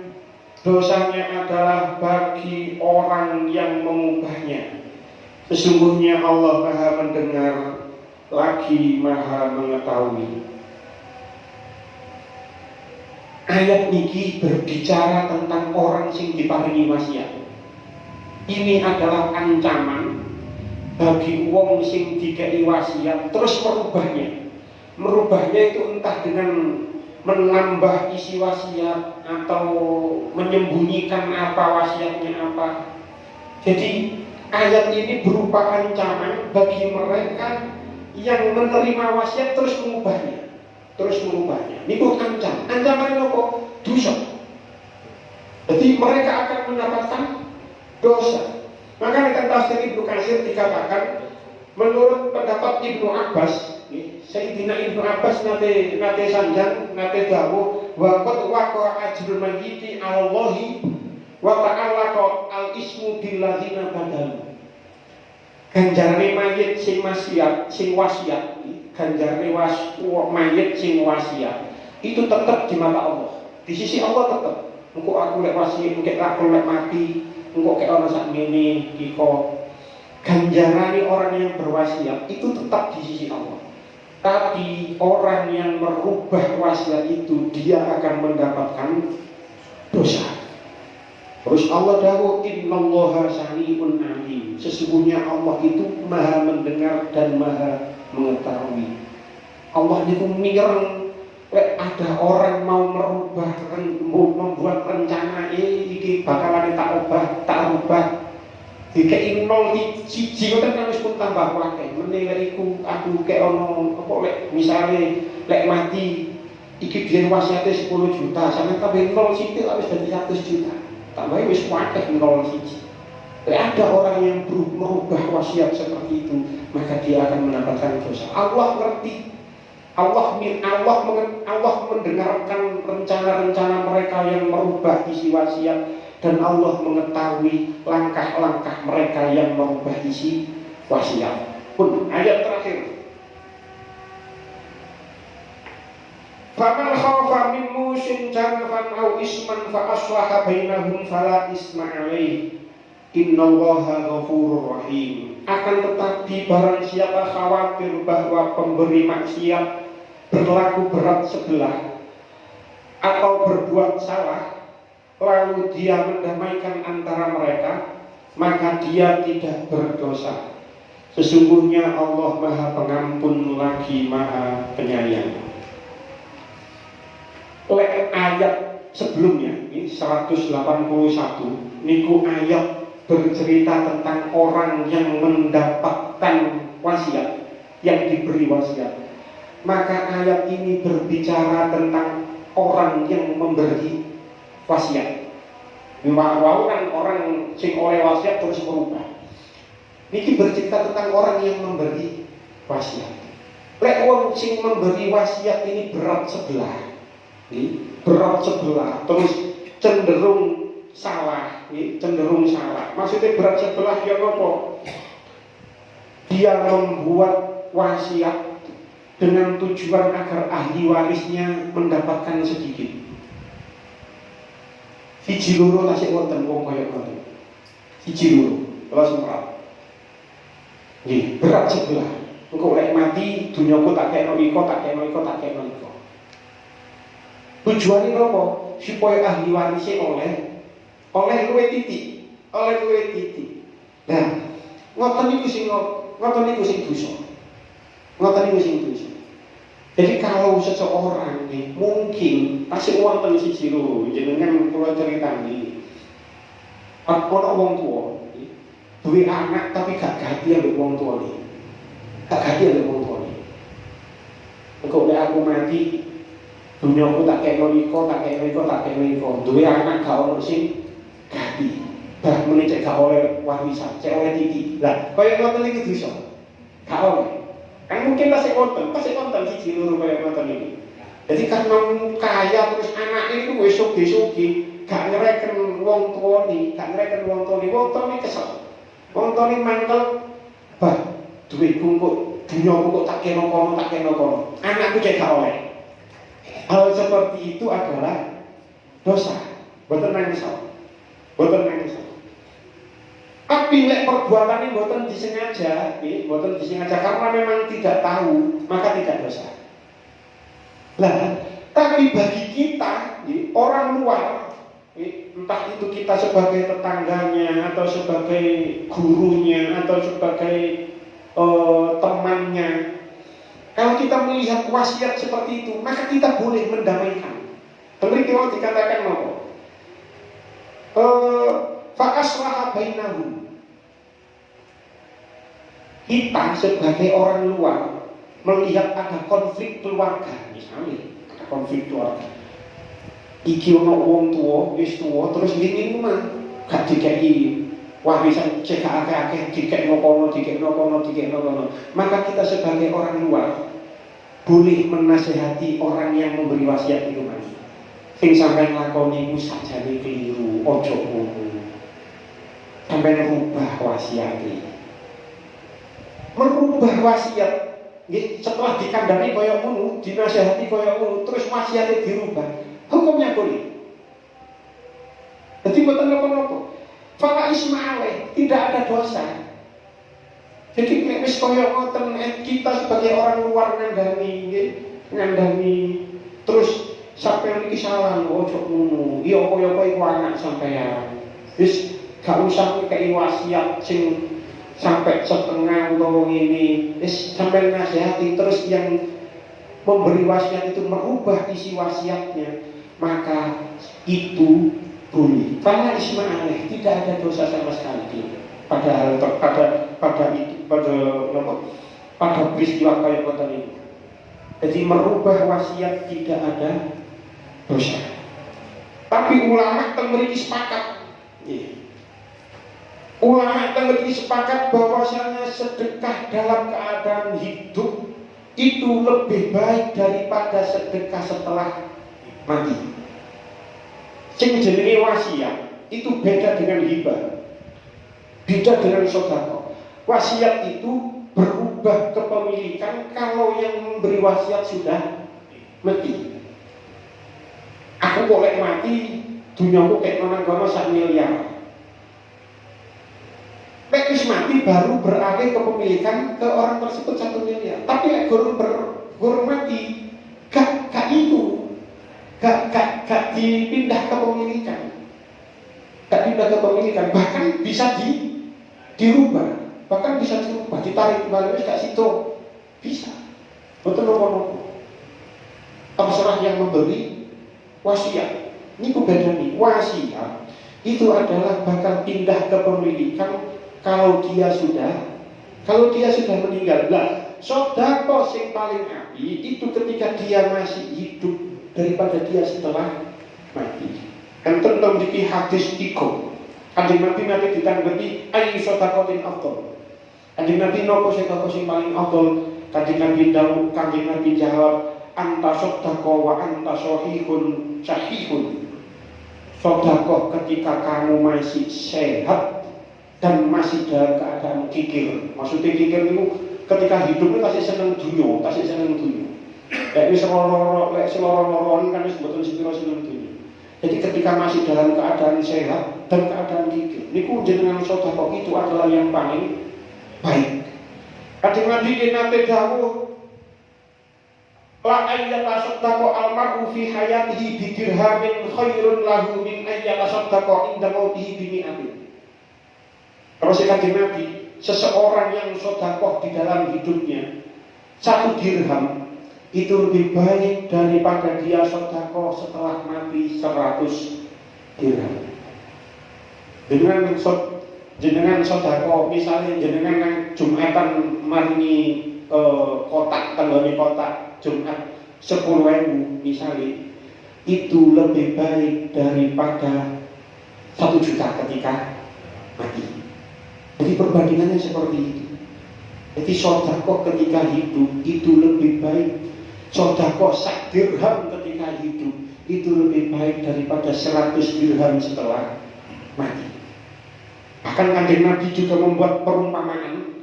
dosanya adalah bagi orang yang mengubahnya. Sesungguhnya Allah Maha mendengar lagi Maha mengetahui. Ayat niki berbicara tentang orang sing diparingi wasiat. Ini adalah ancaman bagi wong sing dikei wasiat terus merubahnya. Merubahnya itu entah dengan menambah isi wasiat atau menyembunyikan apa wasiatnya apa. Jadi ayat ini berupa ancaman bagi mereka yang menerima wasiat terus mengubahnya. Ini bukan ancaman apa? Dosa. Jadi mereka akan mendapatkan dosa. Maka dalam tafsir Ibnu Katsir dikatakan, menurut pendapat Ibnu Abbas, Sayyidina Ibnu Abbas nate sanjang, nate dawuh, wa qad waqa ajrul mayyiti 'alallahi wa ta'ala al ismu bil ladzina badalu. Ganjarane mayit sing wasiat, ganjarane mayit sing wasiat itu tetap di mata Allah. Di sisi Allah tetap. Engko aku lek wasiat, engko aku lek mati, engko kek ana sakmene iko. Ganjarane orang yang berwasiat itu tetap di sisi Allah. Tapi orang yang merubah wasiat itu dia akan mendapatkan dosa. Terus Allah dawuh, innallaha sami'un alim. Sesungguhnya Allah itu maha mendengar dan maha mengetahui. Allah itu mireng lek ada orang mau membuat rencana iki bakalan tak rubah. Dikei 0 siji ngoten kan wis pun tambah akeh. Meneh iku aku kek ono apa lek misale lek mati iki biyen wasiate 10 juta, sampe tambah 0 sithik wis dadi 100 juta. Tambah wis akeh 0 siji. Lek ada orang yang merubah wasiat seperti itu, maka dia akan mendapatkan dosa. Allah ngerti. Allah mendengarkan rencana-rencana mereka yang merubah isi wasiat, dan Allah mengetahui langkah-langkah mereka yang merubah isi wasiat. Pun ayat terakhir. Faman khafa min musin janafan aw isman fa aslaha bainahum fala isma alaihi innallaha ghafurur rahim. Akan tetapi barang siapa khawatir bahwa pemberi maksiat berlaku berat sebelah atau berbuat salah, lalu dia mendamaikan antara mereka, maka dia tidak berdosa. Sesungguhnya Allah Maha Pengampun lagi Maha Penyayang. Lek ayat sebelumnya ini 181 niku ayat bercerita tentang orang yang mendapatkan wasiat, yang diberi wasiat. Maka ayat ini berbicara tentang orang yang memberi wasiat. Wau kan orang sing oleh wasiat terus berubah. Niki bercerita tentang orang yang memberi wasiat. Lek wong sing memberi wasiat ini berat sebelah. Terus cenderung salah. Maksudnya berat sebelah ya apa? Dia membuat wasiat dengan tujuan agar ahli warisnya mendapatkan sedikit. Siji loro tasik wonten wong kaya ngoten. Siji loro, kalau sempat. Nggih, berat sebelah. Engko lek mati dunyaku tak kena iko. Tujuane napa? Supaya ahli warisnya oleh luwe titik. Nah, ngoten niku sing dosa. Jadi kalau seseorang nih mungkin tasik wonten siji loro, jenengan kula critani. Ana wong tuwa, duwe anak tapi gak ganti ambek wong tuwane. Engko nek aku mati, dunyaku tak kena iko. Duwe anak gak ono sing ganti. Bah meneh cek gak oleh warisan, cek oleh titi. Lah, kaya ngoten iki dosa. Gak oleh. Kan mungkin tasik konten siji loro kaya ngoten iki. Jadi karena kaya terus anake iku wis sugih-sugih, gak ngereken wong tuane, wong tuane kesel. Wong tuane mangkel, bah duitku kok dunyaku kok tak kena kono. Anakku cek gak oleh. Hal seperti itu adalah dosa. Mboten nangis. Tapi lek perbuatannya mboten disengaja karena memang tidak tahu, maka tidak dosa. Lah, tapi bagi kita, orang luar, entah itu kita sebagai tetangganya atau sebagai gurunya atau sebagai temannya, kalau kita melihat wasiat seperti itu, maka kita boleh mendamaikan. Tentu kalau dikatakan apa? Fa aslaha bainahum. Kita sebagai orang luar melihat ada konflik keluarga, misalnya ada konflik keluarga. Iki ono wong tua, wis tua, terus gini mah gak dikei warisan cek akeh-akeh dikekno kono. Maka kita sebagai orang luar boleh menasehati orang yang memberi wasiat itu mas. Sing sampeyan lakoni iku sakjane keliru, ojo ngono. Sampeyan rubah wasiate. Merubah wasiat setelah dikandani kaya ngono, dinasehati kaya ngono, terus wasiate dirubah. Hukumnya boleh. Jadi mboten napa-napa. Fala isma'ale, tidak ada dosa. Jadi nek wis kaya ngoten kita sebagai orang luar ngandani terus sampeyan iki salah ojo ngono. Iya kaya iku anak sampeyan. Wis gak usah ngekeki wasiat sing sampai setengah utawa ngene. Wis sampeyan nasihati terus yang memberi wasiat itu merubah isi wasiatnya, maka itu boleh. Fala isma'ale, tidak ada dosa sama sekali. Padahal pada peristiwa kayak kota ini. Jadi merubah wasiat tidak ada dosa. Tapi ulama memiliki sepakat. Ulama memiliki sepakat bahwasanya sedekah dalam keadaan hidup itu lebih baik daripada sedekah setelah mati. Sing jenenge wasiat itu beda dengan hibah, beda dengan sedekah. Wasiat itu berubah kepemilikan kalau yang memberi wasiat sudah mati. Aku boleh mati, dunyaku kayak mananggono 1 miliar. Lek wis mati baru beralih kepemilikan ke orang tersebut 1 miliar. Tapi lek guru mati, gak itu. Gak dipindah kepemilikan, bahkan bisa dirubah, ditarik kembali, gak situ bisa. Betul nopo. Terserah yang memberi wasiat. Ini beda nih. Wasiat itu adalah bakal pindah kepemilikan kalau dia sudah meninggal. Lah, sedekah sing paling api itu ketika dia masih hidup daripada dia setelah mati. Kan tentu di hadis iku. Kanjeng Nabi ditanggapi ayi sedekatin afdal. Kanjeng Nabi nopo sedekah sing paling afdal? Kanjeng Nabi jawab anta sedekah wa anta sahihun. Sedekah ketika kamu masih sehat dan masih dalam keadaan kikir. Maksudnya kikir itu ketika hidup itu masih seneng dunia. Lek wis loro-loroan kan wis mboten sira-sira dunya. Jadi ketika masih dalam keadaan sehat dan keadaan kikir, niku jenengan sedekah itu adalah yang paling baik. Kanjeng Nabi nate dawuh la ayyata sadaqah al-mar'u fi hayatihi bi dirhamin khairun lahu min ayyata sadaqah inda mautihi bi mi'atin. Terus Kanjeng Nabi, seseorang yang sedekah di dalam hidupnya 1 dirham itu lebih baik daripada dia sedekah setelah mati 100 dirham. Jenengan sedekah, misalnya jenengan nang Jumatan maringi kotak tenggone kotak Jumat 10.000 misalnya, itu lebih baik daripada 1 juta ketika mati. Jadi perbandingannya seperti itu. Jadi sedekah ketika hidup itu lebih baik. Sedekah 1 dirham ketika hidup itu lebih baik daripada 100 dirham setelah mati. Bahkan Kanjeng Nabi juga membuat perumpamaan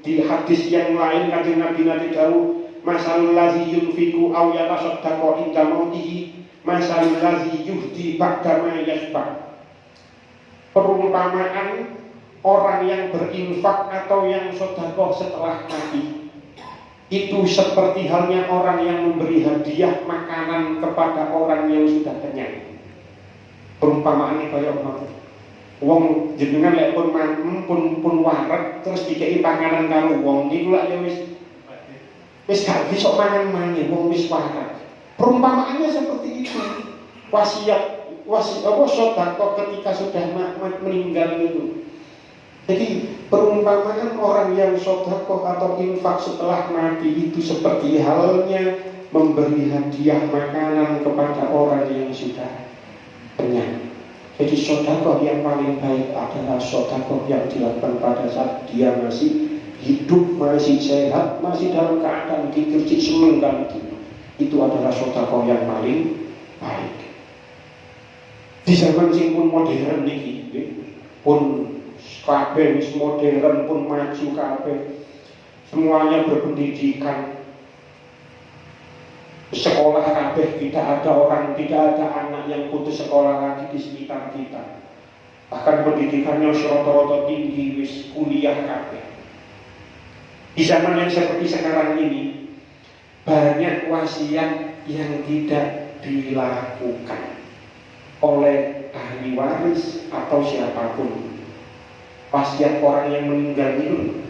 di hadis yang lain. Kanjeng Nabi dawuh masalul ladzi yunfiqu aw yatasaddaqu inda mautihi masalul ladzi yuhdi ba'da ma yasbah. Perumpamaan orang yang berinfak atau yang sedekah setelah mati itu seperti halnya orang yang memberi hadiah makanan kepada orang yang sudah kenyang. Perumpamaannya kayak wong jenengan lek pun waret terus dikei panganan karo wong niku lak ya wis gak bisa mangan-mangan wong wis waret. Perumpamaannya seperti itu. Wasiat sedekah ketika sudah meninggal itu. Jadi perumpamaan orang yang sedekah atau infak setelah mati itu seperti halnya memberi hadiah makanan kepada orang yang sudah kenyang. Jadi sedekah yang paling baik adalah sedekah yang dilakukan pada saat dia masih hidup, masih sehat, masih dalam keadaan dikircik seneng dan itu adalah sedekah yang paling baik. Di zaman sing pun modern niki, pun kabeh wis modern, pun maju kabeh, semuanya berpendidikan, sekolah kabeh, tidak ada anak yang putus sekolah lagi di sekitar kita. Bahkan pendidikannya rata-rata tinggi, wis kuliah kabeh. Di zaman yang seperti sekarang ini banyak wasiat yang tidak dilakukan oleh ahli waris atau siapapun. Wasiat orang yang meninggal itu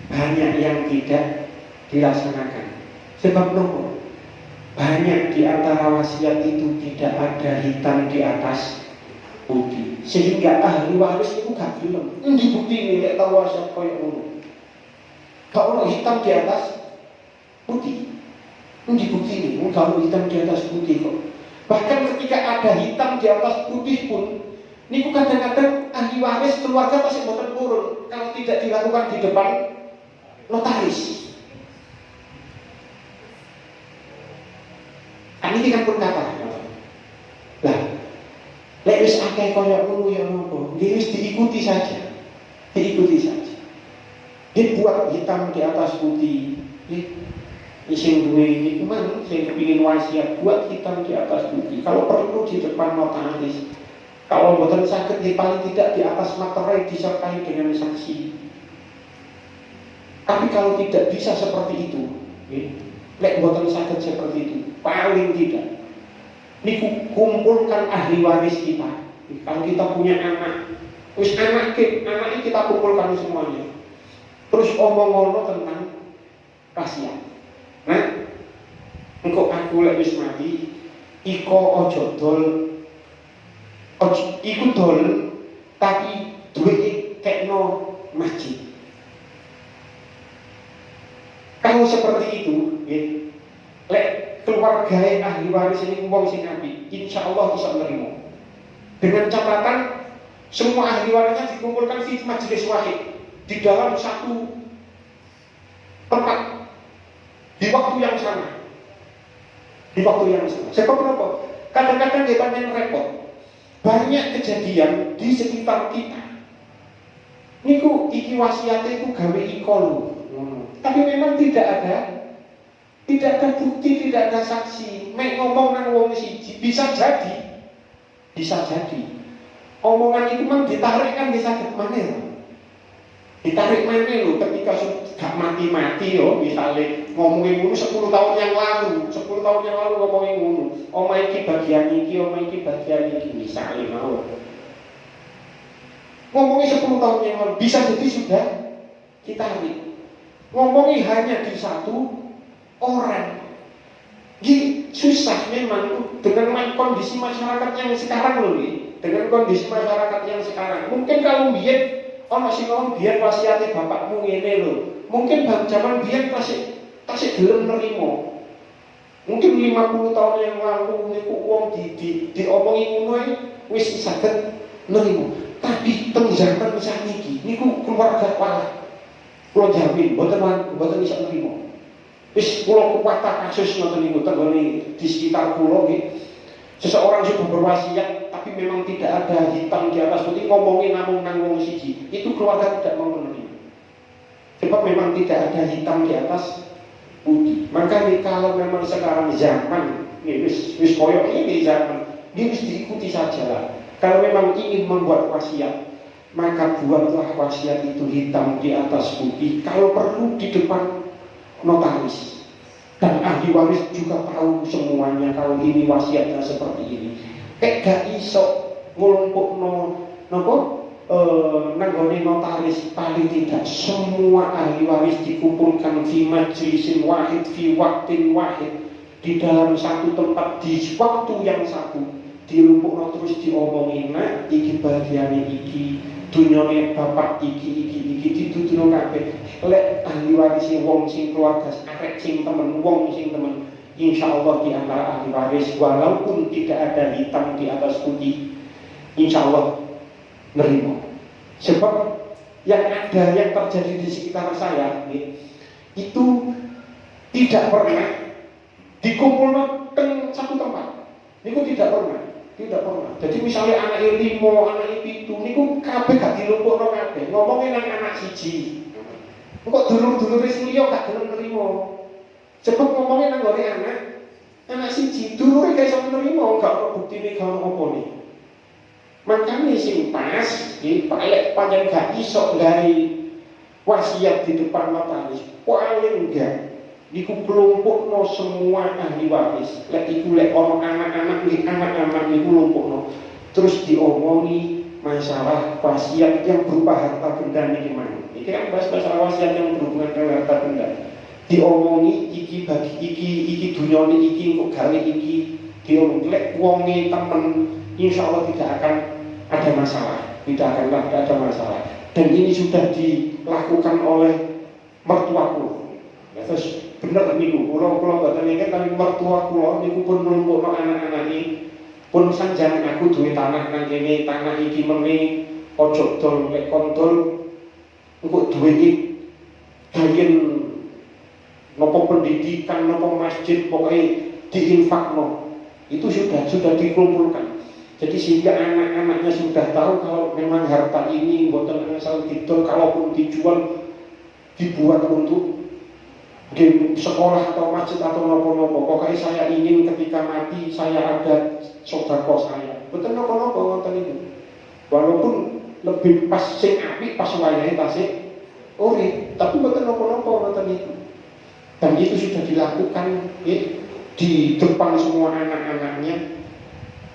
banyak yang tidak dilaksanakan. Sebab nopo? Banyak di antara wasiat itu tidak ada hitam di atas putih, sehingga ahli waris itu gak gelem. Endi buktine nek tahu wasiat koyo ngono? Gak ono hitam di atas putih. Endi buktine? Gak ono hitam di atas putih kok. Bahkan ketika ada hitam di atas putih pun niku kadang-kadang ahli waris keluarga pasti boten purun kalau tidak dilakukan di depan notaris. Ini kan pun kata. Lah, lek wis akeh kaya ngono ya nopo? Wis diikuti saja. Diikuti saja. Dibuat hitam di atas putih. Sing duwe iki man sing kepengin wasiat buat hitam di atas putih. Kalau perlu di depan notaris. Kalau boten sakit paling tidak di atas materai disertai dengan saksi. Tapi kalau tidak bisa seperti itu, lek boten sakit seperti itu, paling tidak niku kumpulkan ahli waris kita. Kalau kita punya anak, wis anak kita kumpulkan semuanya. Terus omong-omong tentang wasiat. Nah, engkau aku lek wis mati, iko ojo dol, iku dol, tapi duit kekno masjid. Kalau seperti itu, lek keluarga ahli waris ini wong sing apik, insya Allah bisa menerima. Dengan catatan semua ahli warisnya dikumpulkan di majelis wahid di dalam satu tempat di waktu yang sama. Di waktu yang sama. Sebab kenapa? Kadang-kadang kita main repot. Banyak kejadian di sekitar kita. Niku iki wasiate iku gawe iko lho. Tapi memang tidak ada bukti, tidak ada saksi. Mek ngomong nang wong siji bisa jadi. Omongan itu memang ditarik kan bisa ke mana? Ditarik mana lho ketika gak mati-mati yo, misalnya ngomongin ngono 10 tahun yang lalu ngomongin ngono. Oma iki bagian iki, misalnya mau. Ngomongin 10 tahun yang lalu bisa jadi sudah ditarik. Ngomongin hanya di satu orang. Jadi susah memang dengan kondisi masyarakat yang sekarang loh nih. Dengan kondisi masyarakat yang sekarang. Mungkin kalau biyen ono sing ngomong biyen wasiate bapakmu ngene lho. Mungkin zaman biyen tasik gelem nerimo. Mungkin 50 tahun yang lalu niku wong diomongi ngono wis saged nerimo. Tapi teng zaman sakniki niku keluarga walah. Kula jamin mboten bisa nerimo. Wis kula kuwata kasus ngoten niku tenggone di sekitar kula nggih. Seseorang sudah berwasiat tapi memang tidak ada hitam di atas putih, ngomongin namung nang wong siji, itu keluarga tidak mau menerima. Sebab memang tidak ada hitam di atas putih. Maka nih, kalau memang sekarang zaman wis koyo ini zaman, ini wis diikuti saja lah. Kalau memang ingin membuat wasiat, maka buatlah wasiat itu hitam di atas putih. Kalau perlu di depan notaris. Dan ahli waris juga tahu semuanya kalau ini wasiatnya seperti ini. Gak iso nglumpukno napa nanggone notaris, paling tidak semua ahli waris dikumpulkan di majlisin wahid fi waktin wahid di dalam satu tempat di waktu yang satu. Dilumpukno terus diomongin, nah iki bagiane iki dunyane bapak iki dituduh kabeh. Lek ahli waris wong sing keluarga arek sing temen, wong sing temen, insyaallah di antara ahli waris walaupun tidak ada hitam di atas putih, insyaallah nerima. Sebab yang ada yang terjadi di sekitar saya itu tidak pernah dikumpulkan satu tempat. Niku tidak pernah. Jadi misalnya anak 5, anak 7, niku kabeh gak dilumpukno kabeh. Ngomongin nang anak siji. Kok dulur-dulure sing liya gak gelem nerima. Sebab ngomongin nang gone anak siji, dulure gak iso nerima, gak ono buktine, gak ono opone. Makanya sing pas, paling panjang gak iso gawe wasiat di depan notaris, paling enggak niku kelompokno semua ahli waris. Lek iku lek ono anak-anak niku kelompokno. Terus diomongi masalah wasiat yang berupa harta benda niki mana. Iki kan bahas masalah wasiat yang berhubungan dengan harta benda. Diomongi iki bagi iki dunyane iki kok gawe iki. Diomongi lek wonge temen insyaallah tidak akan ada masalah, tidak ada masalah. Dan ini sudah dilakukan oleh mertuaku. Terus bener niku, kula boten ingkar tapi mertua kula niku pun nglumpukno anak-anak iki. Pun sanjang aku duwe tanah nang kene, tanah iki meni ojo dol lek kontol engko duwe iki gayen nopo pendidikan, nopo masjid, pokoknya diinfakno. Itu sudah dikumpulkan. Jadi sehingga anak-anaknya sudah tahu kalau memang harta ini mboten asal didol, kalaupun dijual dibuat untuk game sekolah atau masjid atau nopo-nopo. Pokoknya saya ingin ketika mati saya ada sodako saya. Betul nopo-nopo ngoten itu. Walaupun lebih pas sing apik pas wayahe tasih urip, tapi betul nopo-nopo ngoten itu. Dan itu sudah dilakukan di depan semua anak-anaknya.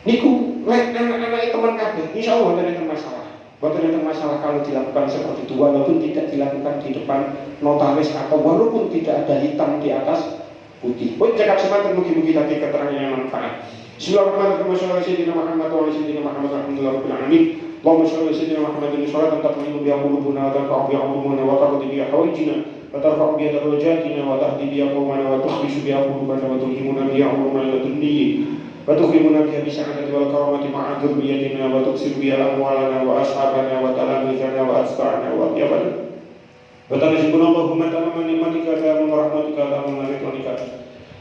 Niku lek anak-anak teman kabeh, insyaallah boten ada masalah. Boten ada masalah kalau dilakukan seperti itu, walaupun tidak dilakukan di depan notaris atau walaupun tidak ada hitam di atas putih. Pun cekap semanten mugi-mugi tadi keterangan yang manfaat. Bismillahirrahmanirrahim. Shallallahu alaihi Muhammad wa alihi Muhammad alhamdulillahirabbil alamin. Allahumma shalli ala sayyidina Muhammadin sholatan tatma'innu biha qulubuna wa tarfa'u biha qulubuna wa taqdi biha hawaijina wa tarfa'u biha darajatina wa tahdi biha qawmana wa tukhrishu biha qulubana wa tulhimuna biha umurana ladunni وتكرمنا بها بالسعادة والكرامة مع ذريتنا وتكسر بها أموالنا وأصحابنا وتلاميذنا وأتباعنا وأطيابنا وترزقنا اللهم تماما نعمتك تماما ورحمتك تماما رضوانك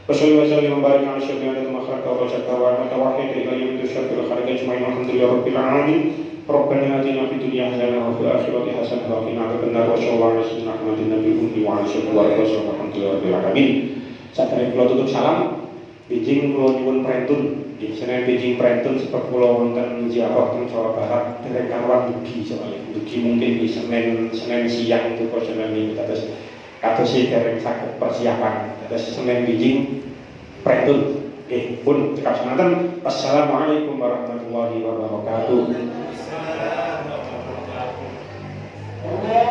وصل وسلم وبارك على سيدنا محمد وبشرك ورحمة وحيد إلى يوم الشرك والخلق أجمعين والحمد لله رب العالمين ربنا آتنا في الدنيا حسنة وفي الآخرة حسنة وقنا عذاب النار وصلى الله على سيدنا محمد النبي الأمي وعلى آله وصحبه والحمد لله رب العالمين. Saat kula tutup salam. Beijing pulau nyuwun prentun, di sana Beijing prentun seperti pulau wonten ziarah teng Jawa Barat, derek kawan dugi soalnya, dugi mungkin di Senin siang itu kok Senin ini kados derek sakit persiapan, kados Senin Beijing prentun. Pun cekap semanten. Wassalamualaikum warahmatullahi wabarakatuh.